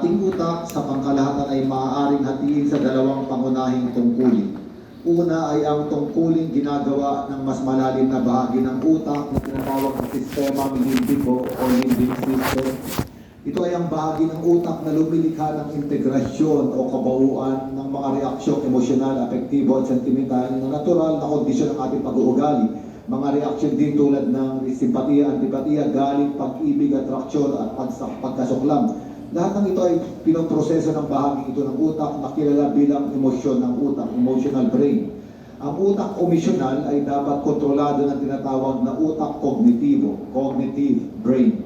ating utak sa pangkalahatan ay maaaring hatiin sa dalawang pangunahing tungkulin. Una ay ang tungkulin ginagawa ng mas malalim na bahagi ng utak na tinatawag na sistemang limbiko o limbic system. Ito ay ang bahagi ng utak na lumilikha ng integrasyon o kabauan ng mga reaksyong emosyonal, apektibo at sentimental na natural na kondisyon ng ating pag-uugali. Mga reaksyon din tulad ng simpatiya, antipatiya, galit, pag-ibig, atraksyon at pagkasuklam. Lahat ng ito ay pinoproseso ng bahagi ito ng utak na kilala bilang emosyon ng utak, emotional brain. Ang utak emosyonal ay dapat kontrolado ng tinatawag na utak kognitibo, cognitive brain,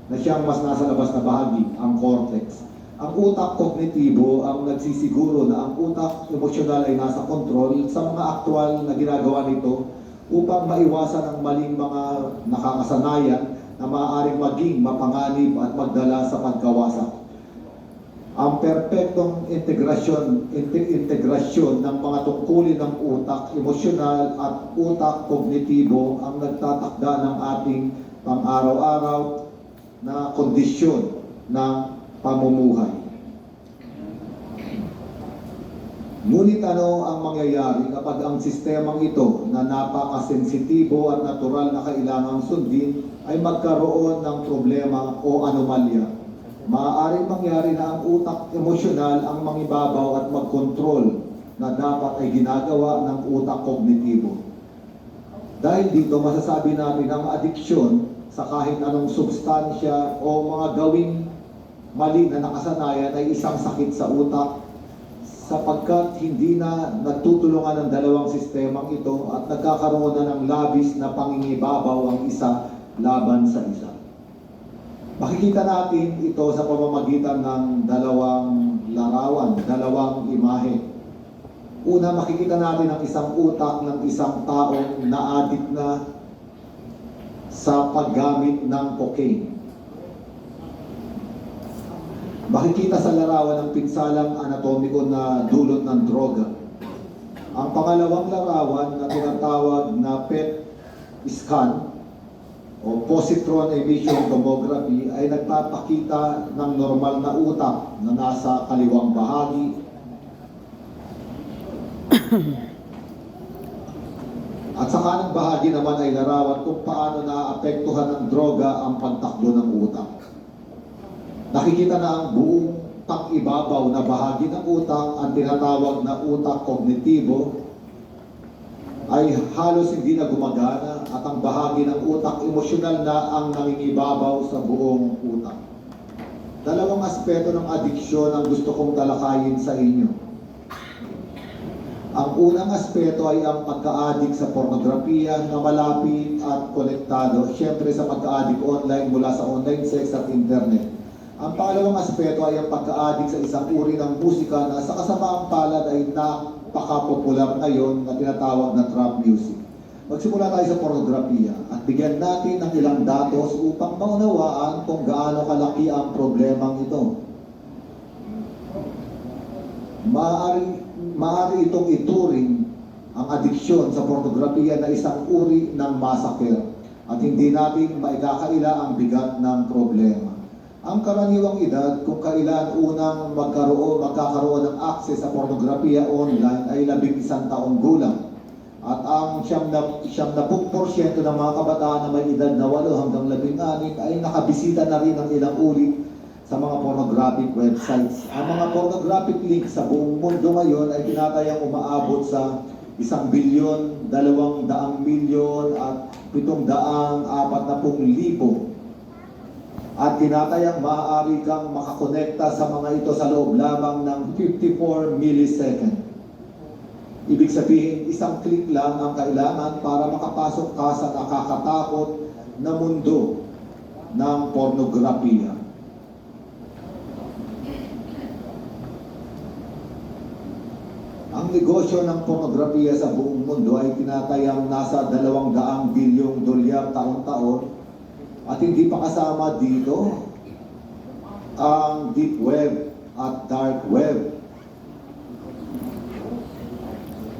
na siyang mas nasa labas na bahagi, ang cortex. Ang utak kognitibo ang nagsisiguro na ang utak emosyonal ay nasa kontrol sa mga aktwal na ginagawa nito upang maiwasan ang maling mga nakakasanayan na maaaring maging mapanganib at magdala sa pagkawasak. Ang perpektong integrasyon ng mga tungkulin ng utak emosyonal at utak kognitibo ang nagtatakda ng ating pang-araw-araw na kondisyon ng pamumuhay. Ngunit ano ang mangyayari kapag ang sistemang ito na napakasensitibo at natural na kailangang sundin ay magkaroon ng problema o anomalya? Maaaring mangyari na ang utak emosyonal ang mangibabaw at magkontrol na dapat ay ginagawa ng utak kognitibo. Dahil dito masasabi natin ang adiksyon sa kahit anong substansya o mga gawing mali na nakasanayan ay isang sakit sa utak, sapagkat hindi na nagtutulungan ng dalawang sistemang ito at nagkakaroon na ng labis na pangingibabaw ang isa laban sa isa. Makikita natin ito sa pamamagitan ng dalawang larawan, dalawang imahe. Una, makikita natin ang isang utak ng isang taong na-addict na sa paggamit ng cocaine. Makikita sa larawan ng pinsalang anatomiko na dulot ng droga. Ang pangalawang larawan na tinatawag na PET scan o positron emission tomography ay nagpapakita ng normal na utak na nasa kaliwang bahagi. At sa kanang bahagi naman ay larawan kung paano naapektuhan ng droga ang pagtakbo ng utak. Nakikita na ang buong pang-ibabaw na bahagi ng utak, ang tinatawag na utak kognitibo, ay halos hindi na gumagana at ang bahagi ng utak emosyonal na ang nangingibabaw sa buong utak. Dalawang aspeto ng adiksyon ang gusto kong talakayin sa inyo. Ang unang aspeto ay ang pagka-addict sa pornografiya na malapit at konektado, siyempre sa pagka-addict online mula sa online sex at internet. Ang pangalawang aspeto ay ang pagka-addict sa isang uri ng musika na sa kasamaang palad ay napaka-popular ngayon na tinatawag na trap music. Magsimula tayo sa pornografiya at bigyan natin ng ilang datos upang maunawaan kung gaano kalaki ang problemang ito. Maaari itong ituring ang adiksyon sa pornografiya na isang uri ng massacre at hindi natin maikakaila ang bigat ng problema. Ang karaniwang edad kung kailan unang magkakaroon ng access sa pornografiya online ay 11 taong gulang. At ang 70% ng mga kabataan na may edad na 8 hanggang 16 ay nakabisita na rin ng ilang ulit sa mga pornographic websites. Ang mga pornographic links sa buong mundo ngayon ay tinatayang umaabot sa 1 bilyon, 200 milyon at 740,000. At tinatayang maaari kang makakonekta sa mga ito sa loob lamang ng 54 millisecond. Ibig sabihin, isang click lang ang kailangan para makapasok ka sa nakakatakot na mundo ng pornografiya. Ang negosyo ng pornografiya sa buong mundo ay tinatayang nasa 200 bilyong dolyar taon-taon. At hindi pa kasama dito ang deep web at dark web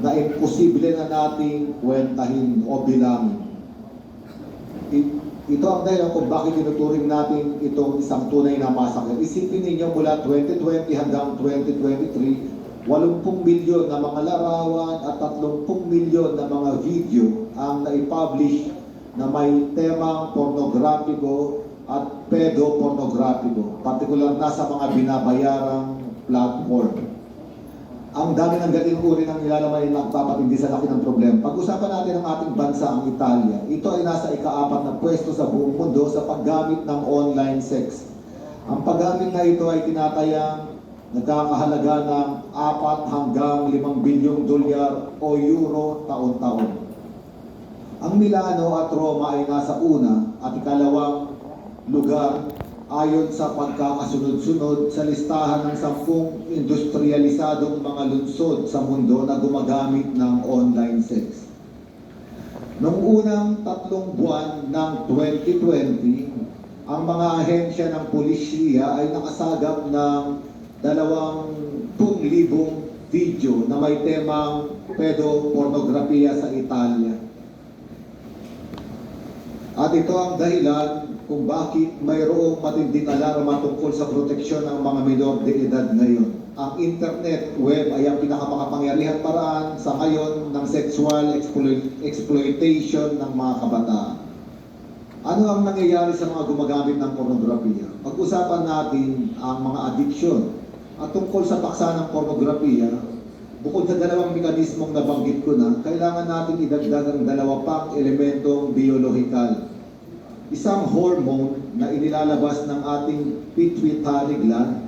na imposible na nating kwentahin o bilangin. Ito ang dahilan kung bakit tinuturing natin itong isang tunay na masakit. Isipin ninyo mula 2020 hanggang 2023, 80 milyon na mga larawan at 30 milyon na mga video ang naipublish na may temang pornografiko at pedopornografiko, partikular na sa mga binabayarang platform. Ang dami ng gating uri ng nilalamay na nagpapatindi sa laki ng problema. Pag-usapan natin ang ating bansa, ang Italia. Ito ay nasa ika-4 na pwesto sa buong mundo sa paggamit ng online sex. Ang paggamit na ito ay tinatayang nagkakahalaga ng 4 hanggang 5 bilyong dolyar o euro taon-taon. Ang Milano at Roma ay nasa una at ikalawang lugar ayon sa pagkakasunod-sunod sa listahan ng 10 industrialisadong mga lungsod sa mundo na gumagamit ng online sex. Noong unang 3 buwan ng 2020, ang mga ahensya ng pulisya ay nakasagap ng 20,000 video na may temang pedopornografiya sa Italia. At ito ang dahilan kung bakit mayroong matinding alarma tungkol sa proteksyon ng mga minor de edad ngayon. Ang internet web ay ang pinakamakapangyarihang paraan sa ngayon ng sexual exploitation ng mga kabataan. Ano ang nangyayari sa mga gumagamit ng pornografiya? Pag-usapan natin ang mga adiksyon. At tungkol sa paksa ng pornografiya, bukod sa dalawang mekanismong nabanggit ko na, kailangan natin idagdag ang 2 pang elementong biolohikal. Isang hormone na inilalabas ng ating pituitary gland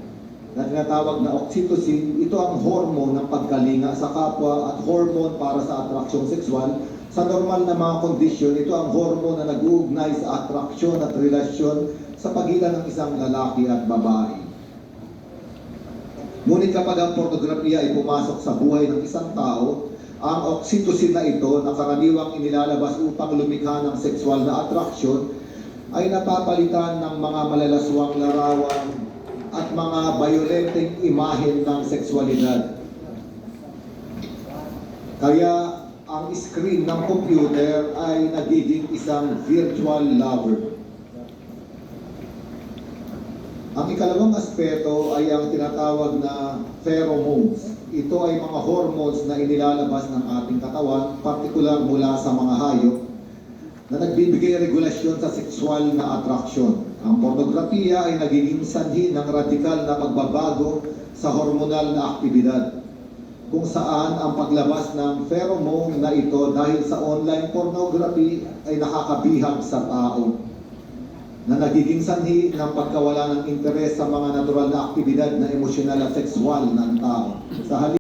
na tinatawag na oxytocin. Ito ang hormone ng pagkalinga sa kapwa at hormone para sa atraksyong sexual. Sa normal na mga kondisyon, ito ang hormone na nag-uugnay sa atraksyon at relasyon sa pagitan ng isang lalaki at babae. Ngunit kapag ang pornografiya ay pumasok sa buhay ng isang tao, ang oxytocin na ito na karaniwang inilalabas upang lumikha ng sexual na atraksyon ay napapalitan ng mga malalaswang larawan at mga violenteng imahen ng sexualidad. Kaya ang screen ng computer ay nagiging isang virtual lover. Ang ikalawang aspeto ay ang tinatawag na pheromones. Ito ay mga hormones na inilalabas ng ating katawan, partikular mula sa mga hayop, na nagbibigay regulasyon sa sexual na atraksyon. Ang pornografiya ay nagiging sanhi ng radikal na pagbabago sa hormonal na aktibidad, kung saan ang paglabas ng pheromone na ito dahil sa online pornography ay nakakabihag sa tao, na nagiging sanhi ng pagkawala ng interes sa mga natural na aktibidad na emosyonal at sexual ng tao. Sa